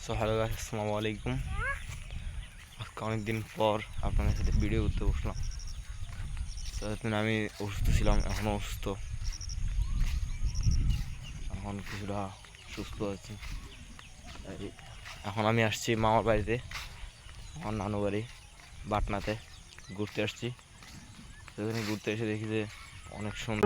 So hello guys, আসসালামু আলাইকুম। আজকে অনেকদিন পর আপনাদের সাথে ভিডিও করতে বসলাম। এতদিন আমি অসুস্থ ছিলাম, এখনও অসুস্থ, এখন কিছুটা সুস্থ আছি। এখন আমি আসছি মামার বাড়িতে, আমার নানু বাড়ি বাটনাতে ঘুরতে আসছি। সেখানে ঘুরতে এসে দেখি যে অনেক সুন্দর।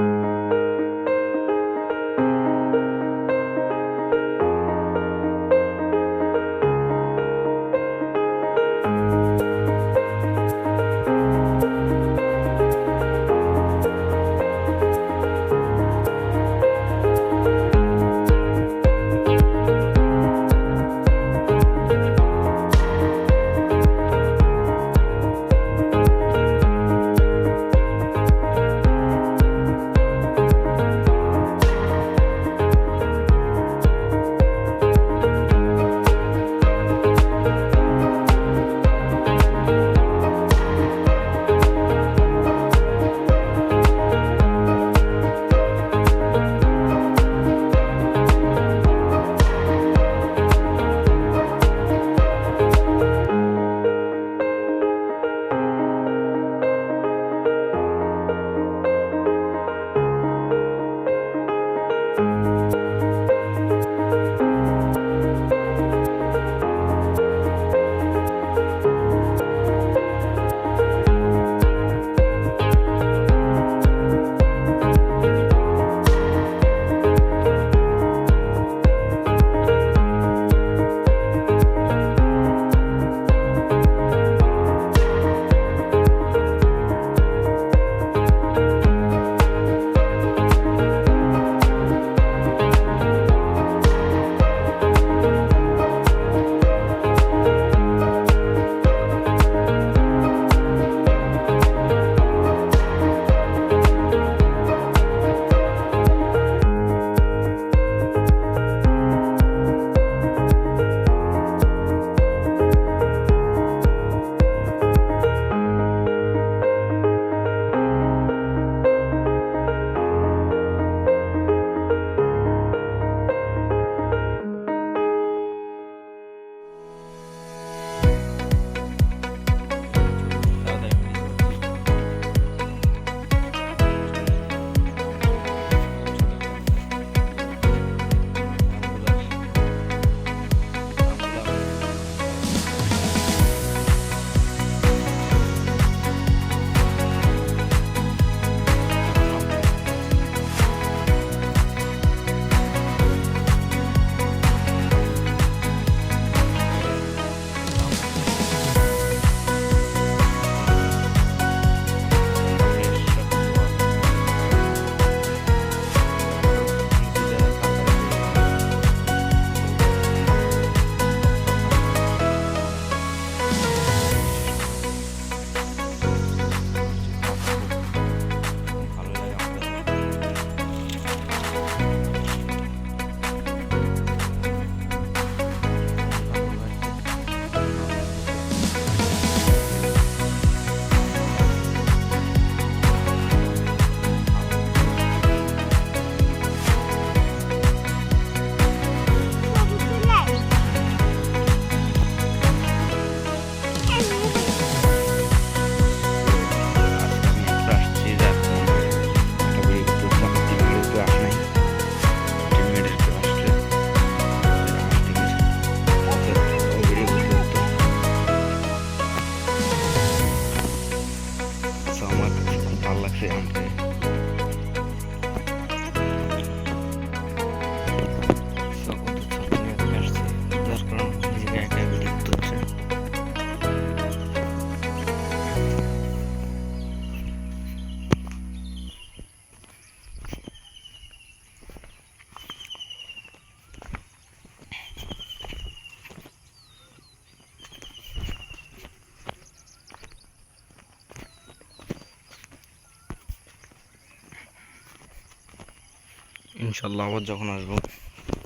ইনশাল্লাহ আবার যখন আসবো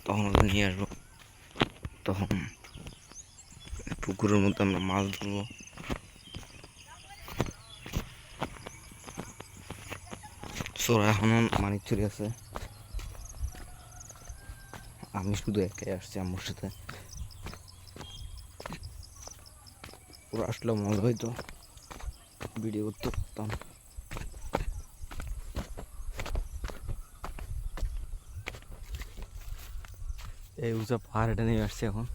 তখন ওদের নিয়ে আসবো, তখন পুকুরের মধ্যে আমরা মাছ ধরবো। চোরা এখনো মানিক চুরি আছে, আমি শুধু একাই আসছি আম্মুর সাথে। ওরা আসলে মজা হইতো, ভিডিও করতে পারতাম। এই উঁচা পাহাড় এটা নিয়ে আসছে এখন।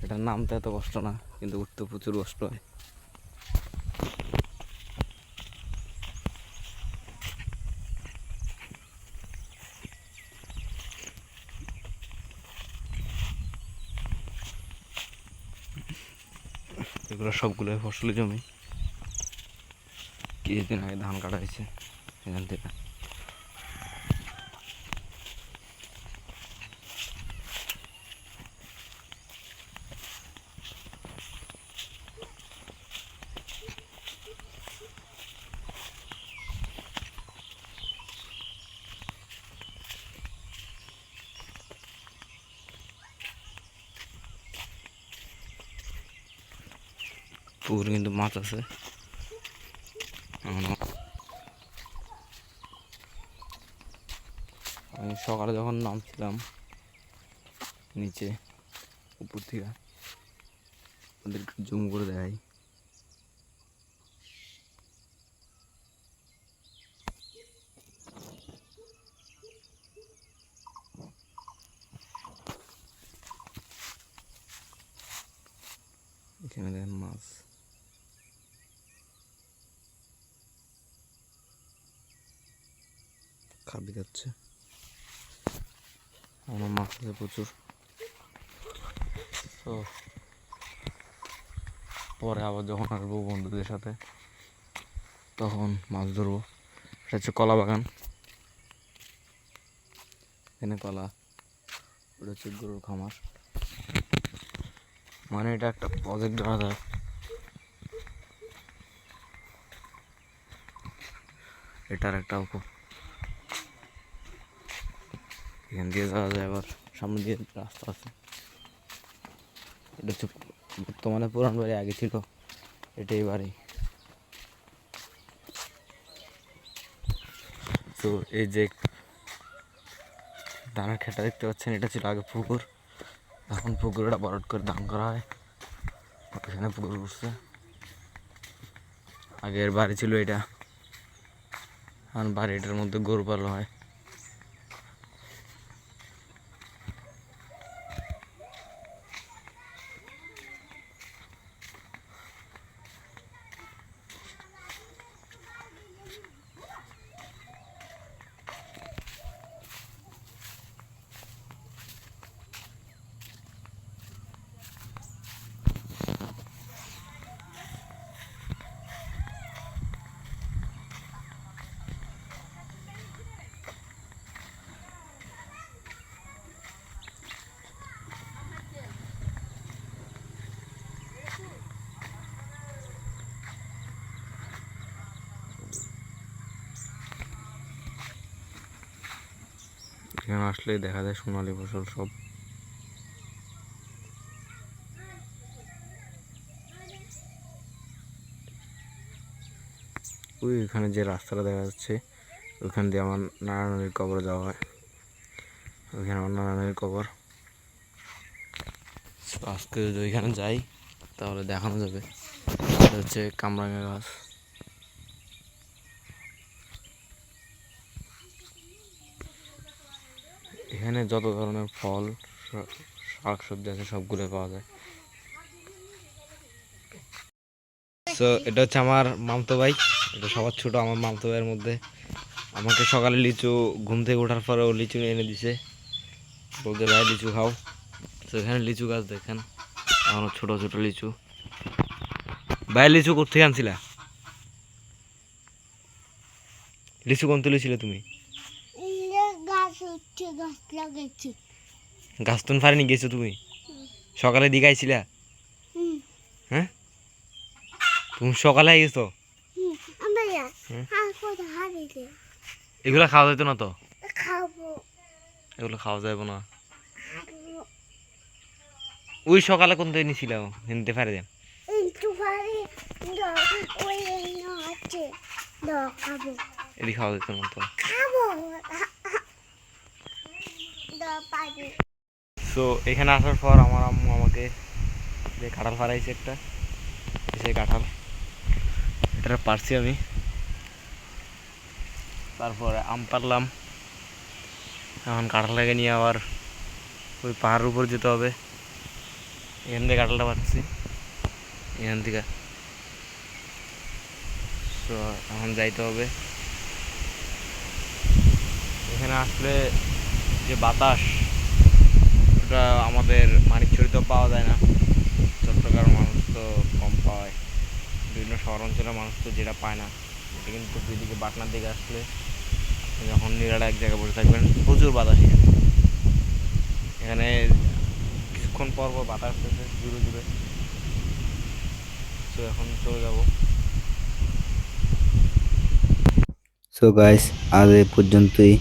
এটার নামতে এত কষ্ট না, কিন্তু উঠতে প্রচুর কষ্ট হয়। এগুলো সবগুলো ফসলি জমি, কিছুদিন আগে ধান কাটা হয়েছে এখান থেকে। পুকুরে কিন্তু মাছ আছে। আমি সকালে যখন নামছিলাম নিচে উপর থেকে, ওদেরকে জুম করে দেখাই। এখানে দেখেন মাছ, খাবি যাচ্ছে। আমার মাছ আছে প্রচুর। তো পরে আবার যখন আসবো বন্ধুদের সাথে তখন মাছ ধরবো। এটা হচ্ছে কলা বাগান, এখানে কলা, ওটা হচ্ছে গরুর খামার। মানে এটা একটা প্রজেক্ট ধরা যায়। এটার একটা এখান দিয়ে যাওয়া যায়, আবার সামনে দিয়ে রাস্তা আছে। এটা হচ্ছে বর্তমানে পুরান বাড়ি, আগে ছিল এটাই বাড়ি। তো এই যে ধানের খেটা দেখতে পাচ্ছেন, এটা ছিল আগে পুকুর, এখন পুকুরটা বরট করে ধান করা হয়। এখানে পুকুর করছে, আগের বাড়ি ছিল এটা, এখন বাড়িটার মধ্যে গরু পালন হয়। এখানে আসলে দেখা যায় সোনালী ফসল সব। ওই এখানে যে রাস্তাটা দেখা যাচ্ছে, ওইখান দিয়ে আমার নারায়ণের কবরে যাওয়া হয়। ওইখানে আমার নারায়ণের কবর। আজকে যদি ওইখানে যাই তাহলে দেখানো যাবে। এটা হচ্ছে কামরাঙা গাছ। এখানে যত ধরনের ফল শাক সবজি আছে সবগুলো পাওয়া যায়। তো এটা হচ্ছে আমার মামতো ভাই, এটা সবার ছোট আমার মামতো ভাইয়ের মধ্যে। আমাকে সকালে লিচু, ঘুম থেকে ওঠার পরে ও লিচু এনে দিছে, বলতে ভাই লিচু খাও। তো এখানে লিচু গাছ দেখেন, এখনো ছোট ছোট লিচু। ভাই লিচু কোথেকে আনছিলা? লিচু কোন তুলেছিলে তুমি? গাছ তুন ফারে নিয়ে গেছো তুমি? সকালে দিকে আইছিলা? হ্যাঁ, তুমি সকালে গেছো? এগুলো খাওয়া যেত না তো? এগুলো খাওয়া যাবে না। ওই সকালে কোন থেকে নিছিল হিনতে পারে দেন? এটি খাওয়া যেত না তো। তো এখানে আসার পর আমার আম্মু আমাকে যে কাঁঠাল ফারাইছে একটা, সেই কাঁঠাল এটা পারছি আমি। তারপরে আম পারলাম, এখন কাঁঠালটাকে নিয়ে আবার ওই পাহাড়ের উপর যেতে হবে। এখান থেকে কাঁঠালটা পাচ্ছি, এখান থেকে। তো এখন যাইতে হবে। এখানে আসলে যে বাতাস, ওটা আমাদের মানিকছড়িতেও পাওয়া যায় না। চট্টগ্রামের মানুষ তো কম পায়, বিভিন্ন শহর অঞ্চলের মানুষ তো যেটা পায় না, এটা কিন্তু এদিকে পাটনার দিকে আসলে যখন নিরালা এক জায়গায় বসে থাকবেন, প্রচুর বাতাস এখানে। এখানে কিছুক্ষণ পর পর বাতাস আসতেছে জুড়ে জুড়ে। তো এখন চলে যাব। সো গাইস, আজ এ পর্যন্তই।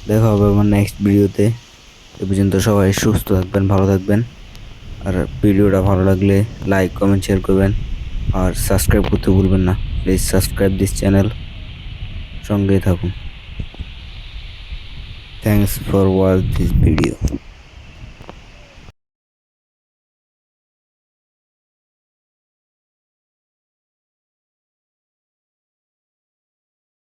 দেখা হবে আমার নেক্সট ভিডিওতে। এ পর্যন্ত সবাই সুস্থ থাকবেন, ভালো থাকবেন। আর ভিডিওটা ভালো লাগলে লাইক, কমেন্ট, শেয়ার করবেন। আর সাবস্ক্রাইব করতে ভুলবেন না। Please subscribe this channel. সঙ্গেই থাকুন। Thanks for watch this video.